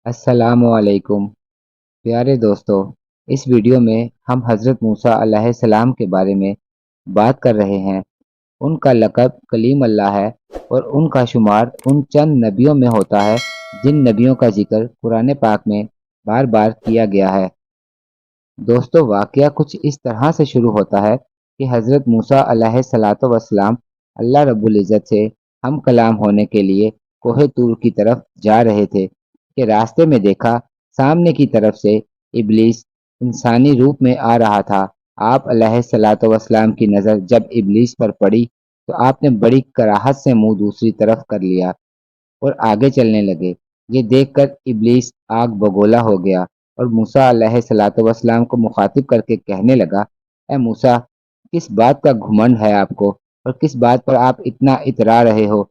السلام علیکم پیارے دوستو، اس ویڈیو میں ہم حضرت موسیٰ علیہ السلام کے بارے میں بات کر رہے ہیں۔ ان کا لقب کلیم اللہ ہے اور ان کا شمار ان چند نبیوں میں ہوتا ہے جن نبیوں کا ذکر قرآن پاک میں بار بار کیا گیا ہے۔ دوستو، واقعہ کچھ اس طرح سے شروع ہوتا ہے کہ حضرت موسیٰ علیہ السلام اللہ رب العزت سے ہم کلام ہونے کے لیے کوہ طور کی طرف جا رہے تھے کہ راستے میں دیکھا سامنے کی طرف سے ابلیس انسانی روپ میں آ رہا تھا۔ آپ علیہ السلام کی نظر جب ابلیس پر پڑی تو آپ نے بڑی کراہت سے منہ دوسری طرف کر لیا اور آگے چلنے لگے۔ یہ دیکھ کر ابلیس آگ بگولا ہو گیا اور موسیٰ علیہ السلام کو مخاطب کر کے کہنے لگا، اے موسیٰ، کس بات کا گھمنڈ ہے آپ کو اور کس بات پر آپ اتنا اترا رہے ہو؟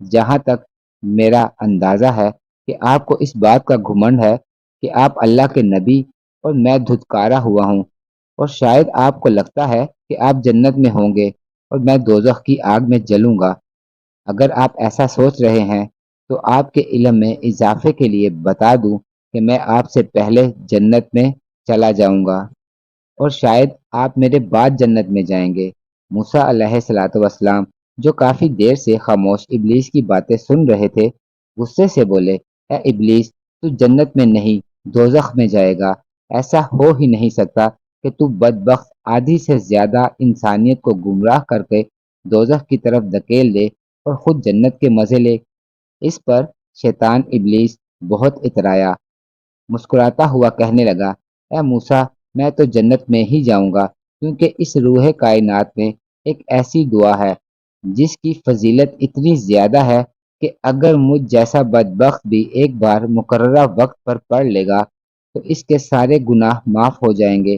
جہاں تک میرا اندازہ ہے کہ آپ کو اس بات کا گھمنڈ ہے کہ آپ اللہ کے نبی اور میں دھتکارا ہوا ہوں، اور شاید آپ کو لگتا ہے کہ آپ جنت میں ہوں گے اور میں دوزخ کی آگ میں جلوں گا۔ اگر آپ ایسا سوچ رہے ہیں تو آپ کے علم میں اضافے کے لیے بتا دوں کہ میں آپ سے پہلے جنت میں چلا جاؤں گا اور شاید آپ میرے بعد جنت میں جائیں گے۔ موسیٰ علیہ السلام جو کافی دیر سے خاموش ابلیس کی باتیں سن رہے تھے، غصے سے بولے، اے ابلیس، تو جنت میں نہیں دوزخ میں جائے گا۔ ایسا ہو ہی نہیں سکتا کہ تو بدبخت آدھی سے زیادہ انسانیت کو گمراہ کر کے دوزخ کی طرف دھکیل دے اور خود جنت کے مزے لے۔ اس پر شیطان ابلیس بہت اترایا، مسکراتا ہوا کہنے لگا، اے موسیٰ، میں تو جنت میں ہی جاؤں گا، کیونکہ اس روح کائنات میں ایک ایسی دعا ہے جس کی فضیلت اتنی زیادہ ہے کہ اگر مجھ جیسا بدبخت بھی ایک بار مقررہ وقت پر پڑھ لے گا تو اس کے سارے گناہ معاف ہو جائیں گے۔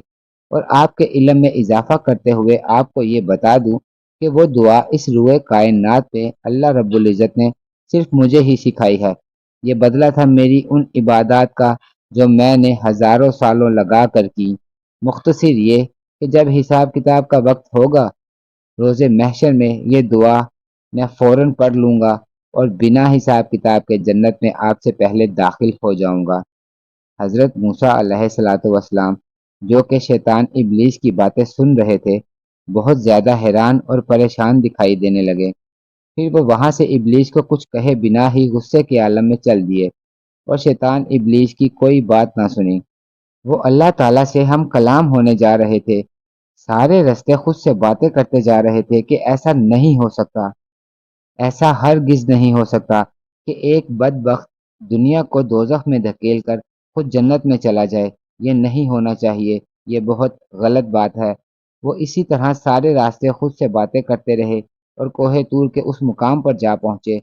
اور آپ کے علم میں اضافہ کرتے ہوئے آپ کو یہ بتا دوں کہ وہ دعا اس روح کائنات میں اللہ رب العزت نے صرف مجھے ہی سکھائی ہے۔ یہ بدلہ تھا میری ان عبادات کا جو میں نے ہزاروں سالوں لگا کر کی۔ مختصر یہ کہ جب حساب کتاب کا وقت ہوگا، روز محشر میں یہ دعا میں فوراً پڑھ لوں گا اور بنا حساب کتاب کے جنت میں آپ سے پہلے داخل ہو جاؤں گا۔ حضرت موسیٰ علیہ السلام جو کہ شیطان ابلیس کی باتیں سن رہے تھے، بہت زیادہ حیران اور پریشان دکھائی دینے لگے۔ پھر وہ وہاں سے ابلیس کو کچھ کہے بنا ہی غصے کے عالم میں چل دیے اور شیطان ابلیس کی کوئی بات نہ سنی۔ وہ اللہ تعالیٰ سے ہم کلام ہونے جا رہے تھے، سارے رستے خود سے باتیں کرتے جا رہے تھے کہ ایسا نہیں ہو سکتا، ایسا ہرگز نہیں ہو سکتا کہ ایک بدبخت دنیا کو دوزخ میں دھکیل کر خود جنت میں چلا جائے۔ یہ نہیں ہونا چاہیے، یہ بہت غلط بات ہے۔ وہ اسی طرح سارے راستے خود سے باتیں کرتے رہے اور کوہ طور کے اس مقام پر جا پہنچے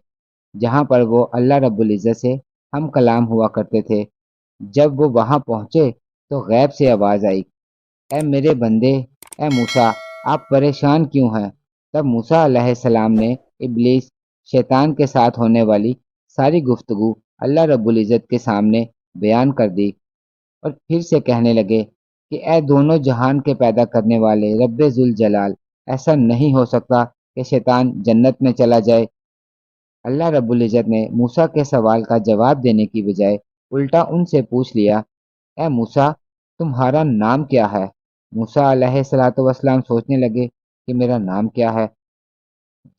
جہاں پر وہ اللہ رب العزت سے ہم کلام ہوا کرتے تھے۔ جب وہ وہاں پہنچے تو غیب سے آواز آئی، اے میرے بندے، اے موسیٰ، آپ پریشان کیوں ہیں؟ تب موسیٰ علیہ السلام نے ابلیس شیطان کے ساتھ ہونے والی ساری گفتگو اللہ رب العزت کے سامنے بیان کر دی اور پھر سے کہنے لگے کہ اے دونوں جہان کے پیدا کرنے والے رب ذوالجلال، ایسا نہیں ہو سکتا کہ شیطان جنت میں چلا جائے۔ اللہ رب العزت نے موسیٰ کے سوال کا جواب دینے کی بجائے الٹا ان سے پوچھ لیا، اے موسیٰ، تمہارا نام کیا ہے؟ موسیٰ علیہ السلام سوچنے لگے کہ میرا نام کیا ہے۔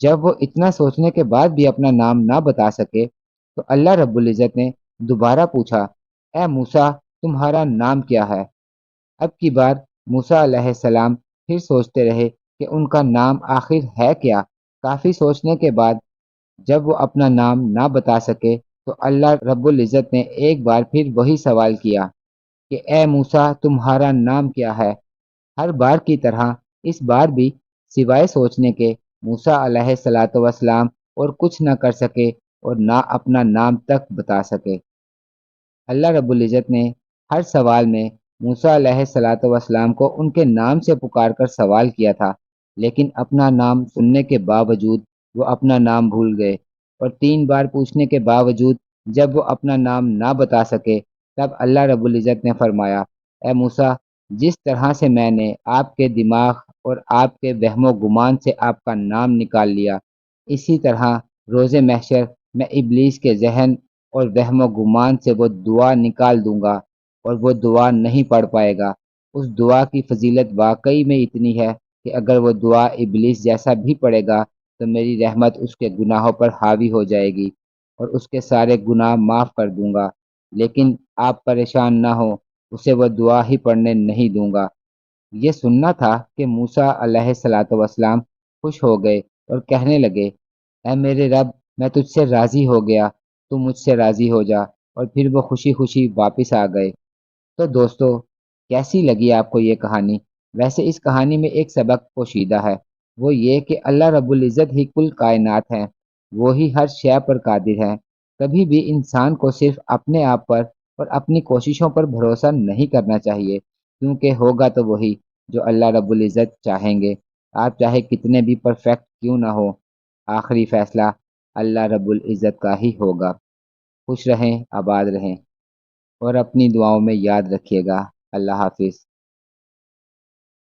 جب وہ اتنا سوچنے کے بعد بھی اپنا نام نہ بتا سکے تو اللہ رب العزت نے دوبارہ پوچھا، اے موسیٰ، تمہارا نام کیا ہے؟ اب کی بار موسیٰ علیہ السلام پھر سوچتے رہے کہ ان کا نام آخر ہے کیا۔ کافی سوچنے کے بعد جب وہ اپنا نام نہ بتا سکے تو اللہ رب العزت نے ایک بار پھر وہی سوال کیا کہ اے موسیٰ، تمہارا نام کیا ہے؟ ہر بار کی طرح اس بار بھی سوائے سوچنے کے موسیٰ علیہ السلام اور کچھ نہ کر سکے اور نہ اپنا نام تک بتا سکے۔ اللہ رب العزت نے ہر سوال میں موسیٰ علیہ السلام کو ان کے نام سے پکار کر سوال کیا تھا، لیکن اپنا نام سننے کے باوجود وہ اپنا نام بھول گئے، اور 3 بار پوچھنے کے باوجود جب وہ اپنا نام نہ بتا سکے تب اللہ رب العزت نے فرمایا، اے موسیٰ، جس طرح سے میں نے آپ کے دماغ اور آپ کے وہم و گمان سے آپ کا نام نکال لیا، اسی طرح روز محشر میں ابلیس کے ذہن اور وہم و گمان سے وہ دعا نکال دوں گا اور وہ دعا نہیں پڑھ پائے گا۔ اس دعا کی فضیلت واقعی میں اتنی ہے کہ اگر وہ دعا ابلیس جیسا بھی پڑے گا تو میری رحمت اس کے گناہوں پر حاوی ہو جائے گی اور اس کے سارے گناہ معاف کر دوں گا۔ لیکن آپ پریشان نہ ہو، اسے وہ دعا ہی پڑھنے نہیں دوں گا۔ یہ سننا تھا کہ موسیٰ علیہ الصلاۃ والسلام خوش ہو گئے اور کہنے لگے، اے میرے رب، میں تجھ سے راضی ہو گیا، تو مجھ سے راضی ہو جا، اور پھر وہ خوشی خوشی واپس آ گئے۔ تو دوستو، کیسی لگی آپ کو یہ کہانی؟ ویسے اس کہانی میں ایک سبق پوشیدہ ہے، وہ یہ کہ اللہ رب العزت ہی کل کائنات ہے، وہی ہر شے پر قادر ہے۔ کبھی بھی انسان کو صرف اپنے آپ پر اور اپنی کوششوں پر بھروسہ نہیں کرنا چاہیے، کیونکہ ہوگا تو وہی جو اللہ رب العزت چاہیں گے، آپ چاہے کتنے بھی پرفیکٹ کیوں نہ ہو، آخری فیصلہ اللہ رب العزت کا ہی ہوگا۔ خوش رہیں، آباد رہیں، اور اپنی دعاؤں میں یاد رکھیے گا۔ اللہ حافظ۔